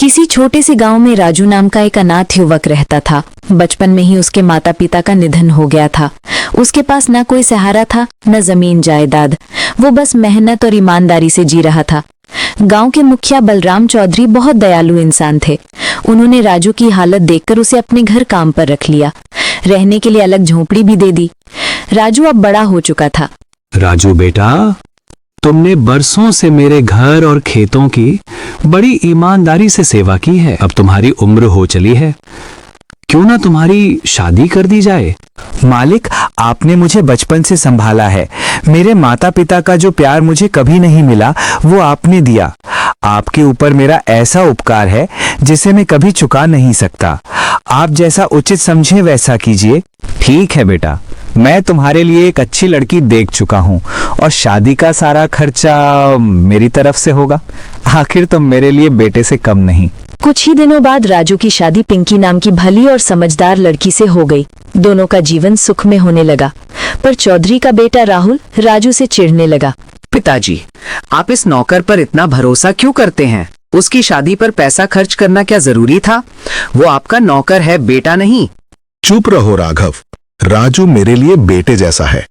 किसी छोटे से गांव में राजू नाम का एक अनाथ युवक रहता था। बचपन में ही उसके माता पिता का निधन हो गया था। उसके पास न कोई सहारा था, न जमीन जायदाद। वो बस मेहनत और ईमानदारी से जी रहा था। गांव के मुखिया बलराम चौधरी बहुत दयालु इंसान थे। उन्होंने राजू की हालत देखकर उसे अपने घर काम पर रख लिया। रहने के लिए अलग झोपड़ी भी दे दी। राजू अब बड़ा हो चुका था। राजू बेटा, तुमने बरसों से मेरे घर और खेतों की बड़ी ईमानदारी से सेवा की है। अब तुम्हारी उम्र हो चली है, क्यों ना तुम्हारी शादी कर दी जाए। मालिक, आपने मुझे बचपन से संभाला है। मेरे माता पिता का जो प्यार मुझे कभी नहीं मिला वो आपने दिया। आपके ऊपर मेरा ऐसा उपकार है जिसे मैं कभी चुका नहीं सकता। आप जैसा उचित समझे वैसा कीजिए। ठीक है बेटा, मैं तुम्हारे लिए एक अच्छी लड़की देख चुका हूँ और शादी का सारा खर्चा मेरी तरफ से होगा। आखिर तुम मेरे लिए बेटे से कम नहीं। कुछ ही दिनों बाद राजू की शादी पिंकी नाम की भली और समझदार लड़की से हो गई। दोनों का जीवन सुख में होने लगा। पर चौधरी का बेटा राहुल राजू से चिढ़ने लगा। पिताजी, आप इस नौकर पर इतना भरोसा क्यों करते हैं? उसकी शादी पर पैसा खर्च करना क्या जरूरी था? वो आपका नौकर है, बेटा नहीं। चुप रहो राघव। राजू मेरे लिए बेटे जैसा है।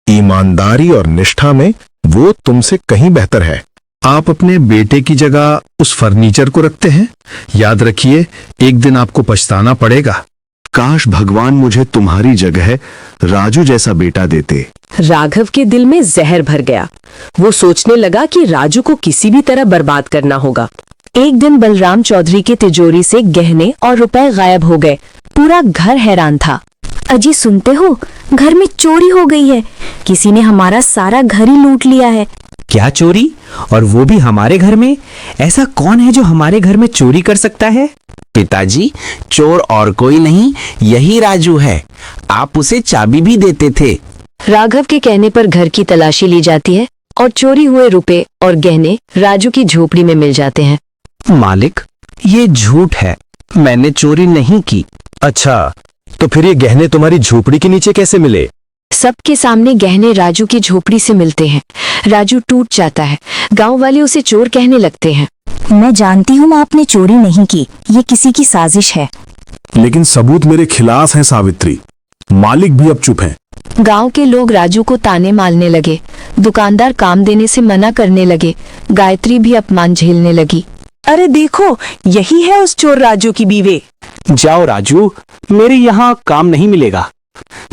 ईमानदारी और निष्ठा में वो तुमसे कहीं बेहतर है। आप अपने बेटे की जगह उस फर्नीचर को रखते हैं। याद रखिए, एक दिन आपको पछताना पड़ेगा। काश भगवान मुझे तुम्हारी जगह राजू जैसा बेटा देते। राघव के दिल में जहर भर गया। वो सोचने लगा कि राजू को किसी भी तरह बर्बाद करना होगा। एक दिन बलराम चौधरी की तिजोरी से गहने और रुपए गायब हो गए। पूरा घर हैरान था। अजी, सुनते हो, घर में चोरी हो गई है। किसी ने हमारा सारा घर ही लूट लिया है। क्या चोरी? और वो भी हमारे घर में? ऐसा कौन है जो हमारे घर में चोरी कर सकता है? पिताजी, चोर और कोई नहीं, यही राजू है। आप उसे चाबी भी देते थे। राघव के कहने पर घर की तलाशी ली जाती है और चोरी हुए रुपए और गहने राजू की झोपड़ी में मिल जाते हैं। मालिक, ये झूठ है, मैंने चोरी नहीं की। अच्छा, तो फिर ये गहने तुम्हारी झोपड़ी के नीचे कैसे मिले? सबके सामने गहने राजू की झोपड़ी से मिलते हैं। राजू टूट जाता है। गांव वाले उसे चोर कहने लगते हैं। मैं जानती हूँ आपने चोरी नहीं की, ये किसी की साजिश है। लेकिन सबूत मेरे खिलाफ हैं सावित्री। मालिक भी अब चुप हैं। गांव के लोग राजू को ताने मारने लगे। दुकानदार काम देने से मना करने लगे। गायत्री भी अपमान झेलने लगी। अरे देखो, यही है उस चोर राजू की बीवी। जाओ राजू, मेरे यहाँ काम नहीं मिलेगा।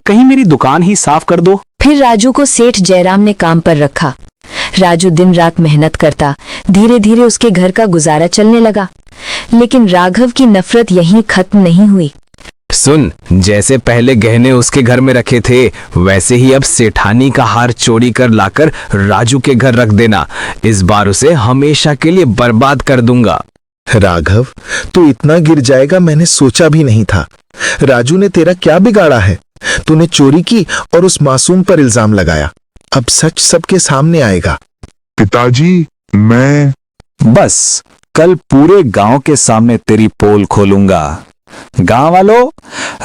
कहीं मेरी दुकान ही साफ कर दो। फिर राजू को सेठ जयराम ने काम पर रखा। राजू दिन रात मेहनत करता। धीरे धीरे उसके घर का गुजारा चलने लगा। लेकिन राघव की नफरत यहीं खत्म नहीं हुई। सुन, जैसे पहले गहने उसके घर में रखे थे, वैसे ही अब सेठानी का हार चोरी कर लाकर राजू के घर रख देना। इस बार उसे हमेशा के लिए बर्बाद कर दूंगा। राघव, तू इतना गिर जाएगा मैंने सोचा भी नहीं था। राजू ने तेरा क्या बिगाड़ा है? तूने चोरी की और उस मासूम पर इल्जाम लगाया। अब सच सबके सामने आएगा। पिताजी, मैं बस कल पूरे गांव के सामने तेरी पोल खोलूंगा। गांव वालों,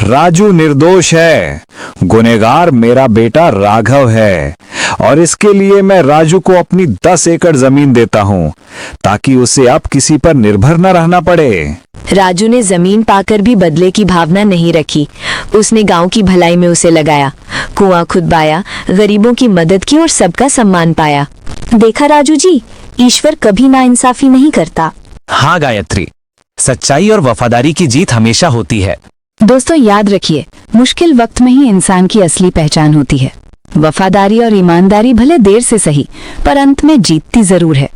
राजू निर्दोष है। गुनहगार मेरा बेटा राघव है और इसके लिए मैं राजू को अपनी 10 एकड़ जमीन देता हूं ताकि उसे अब किसी पर निर्भर न रहना पड़े। राजू ने जमीन पाकर भी बदले की भावना नहीं रखी। उसने गांव की भलाई में उसे लगाया, कुआं खुदवाया, गरीबों की मदद की और सबका सम्मान पाया। देखा राजू जी, ईश्वर कभी नाइंसाफी नहीं करता। हाँ गायत्री, सच्चाई और वफादारी की जीत हमेशा होती है। दोस्तों, याद रखिए, मुश्किल वक्त में ही इंसान की असली पहचान होती है। वफादारी और ईमानदारी भले देर से सही, पर अंत में जीतती जरूर है।